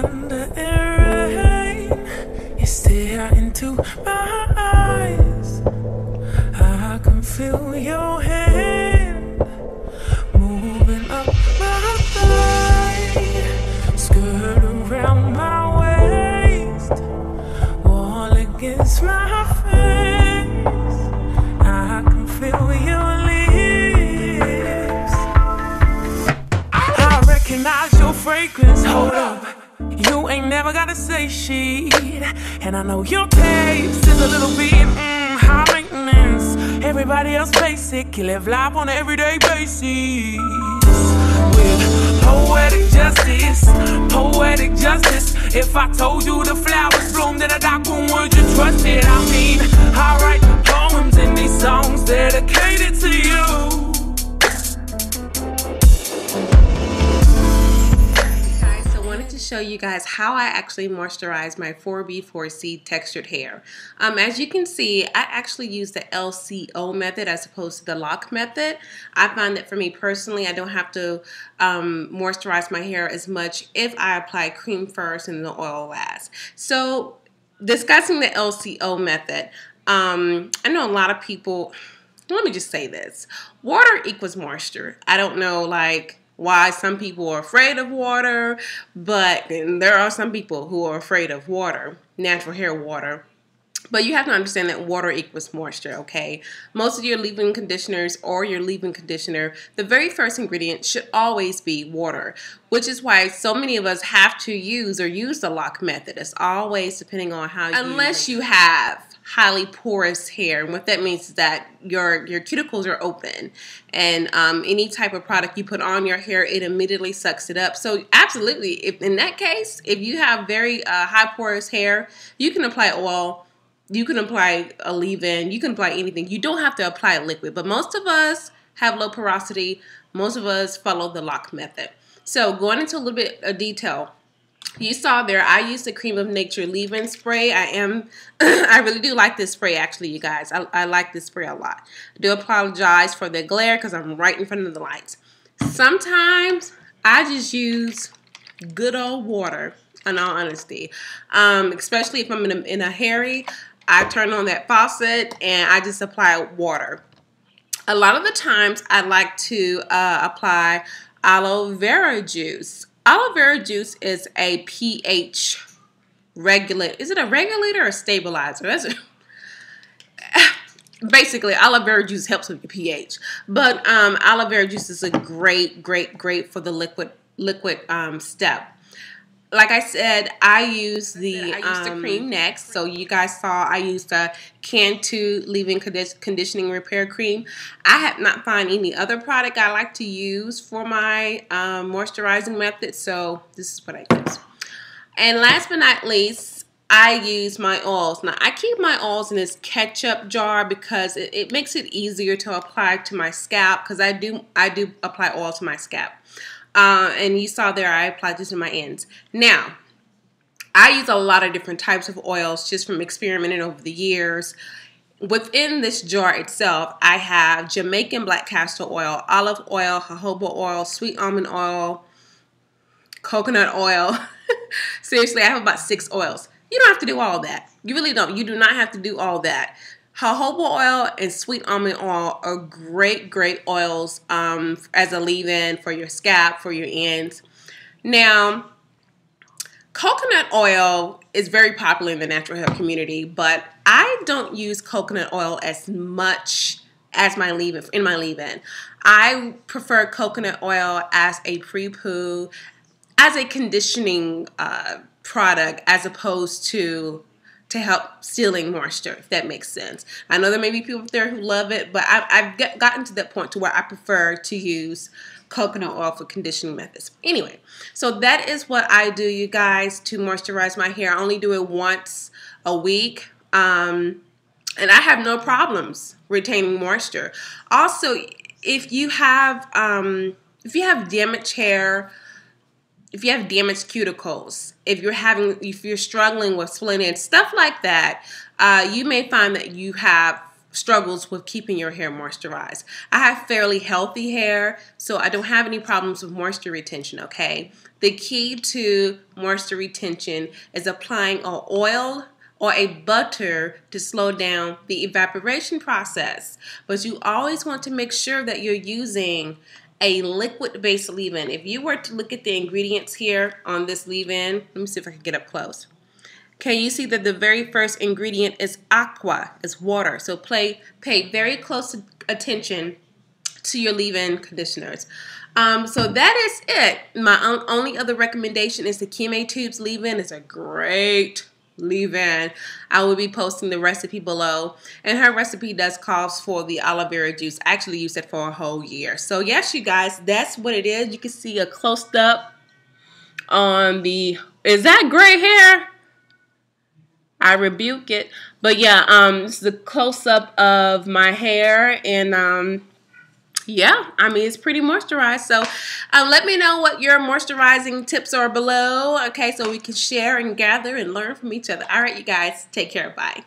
thunder and rain, you stare into my eyes. I can feel your hand moving up my thigh, skirt around my waist, wall against my face. I can feel your lips. I recognize your fragrance. Hold up, you ain't never gotta say shit. And I know your taste is a little bit high maintenance. Everybody else basic, you live life on an everyday basis. With poetic justice, poetic justice. If I told you the flowers bloom, then a dark room, would you trust it? I mean, I write poems in these songs dedicated to you. Show you guys how I actually moisturize my 4B4C textured hair. As you can see, I actually use the Lco method as opposed to the Lco method. I find that for me personally, I don't have to moisturize my hair as much if I apply cream first and the oil last. So discussing the Lco method, I know a lot of people, let me just say this, water equals moisture. I don't know why some people are afraid of water, but there are some people who are afraid of water, natural hair water. But you have to understand that water equals moisture, okay? Most of your leave-in conditioners or your leave-in conditioner, the very first ingredient should always be water, which is why so many of us have to use the Lco method. It's always depending on how you unless you have highly porous hair. And what that means is that your cuticles are open, and any type of product you put on your hair, it immediately sucks it up. So absolutely, if in that case, if you have very high porous hair, you can apply oil, you can apply a leave-in, you can apply anything. You don't have to apply a liquid, but most of us have low porosity. Most of us follow the Lco method. So going into a little bit of detail, you saw there, I use the Cream of Nature leave-in spray. I really do like this spray, actually, you guys. I like this spray a lot. I do apologize for the glare because I'm right in front of the lights. Sometimes I just use good old water, in all honesty. Especially if I'm in a hurry, I turn on that faucet and I just apply water. A lot of the times I like to apply aloe vera juice. Aloe vera juice is a pH regulator. Is it a regulator or a stabilizer? Basically, aloe vera juice helps with your pH. But aloe vera juice is a great for the liquid step. Like I said, I use the cream next. So you guys saw I used the Cantu Leave Conditioning Repair Cream. I have not found any other product I like to use for my moisturizing method. So this is what I use. And last but not least, I use my oils. Now I keep my oils in this ketchup jar because it makes it easier to apply to my scalp, because I do apply oil to my scalp. And you saw there I applied this in my ends. Now, I use a lot of different types of oils just from experimenting over the years. Within this jar itself, I have Jamaican black castor oil, olive oil, jojoba oil, sweet almond oil, coconut oil. Seriously, I have about 6 oils. You don't have to do all that. You really don't. You do not have to do all that. Jojoba oil and sweet almond oil are great oils as a leave-in for your scalp, for your ends. Now, coconut oil is very popular in the natural hair community, but I don't use coconut oil as much as in my leave-in. I prefer coconut oil as a pre-poo, as a conditioning product, as opposed to help sealing moisture, if that makes sense. I know there may be people out there who love it, but I've gotten to that point to where I prefer to use coconut oil for conditioning methods. Anyway, so that is what I do, you guys, to moisturize my hair. I only do it once a week, and I have no problems retaining moisture. Also, if you have damaged hair, if you have damaged cuticles, if you're struggling with split ends, stuff like that, you may find that you have struggles with keeping your hair moisturized. I have fairly healthy hair, so I don't have any problems with moisture retention, okay? The key to moisture retention is applying an oil or a butter to slow down the evaporation process. But you always want to make sure that you're using a liquid-based leave-in. If you were to look at the ingredients here on this leave-in, let me see if I can get up close. Can you see that the very first ingredient is aqua, is water? So pay very close attention to your leave-in conditioners. So that is it. My only other recommendation is the KimmayTube's leave-in. It's a great leave-in. I will be posting the recipe below, and her recipe does calls for the aloe vera juice. I actually used it for a whole year. So yes, you guys, that's what it is. You can see a close-up on the, is that gray hair? I rebuke it. But yeah, this is a close-up of my hair, and yeah, I mean, it's pretty moisturized. So let me know what your moisturizing tips are below, okay, so we can share and gather and learn from each other. All right, you guys, take care. Bye.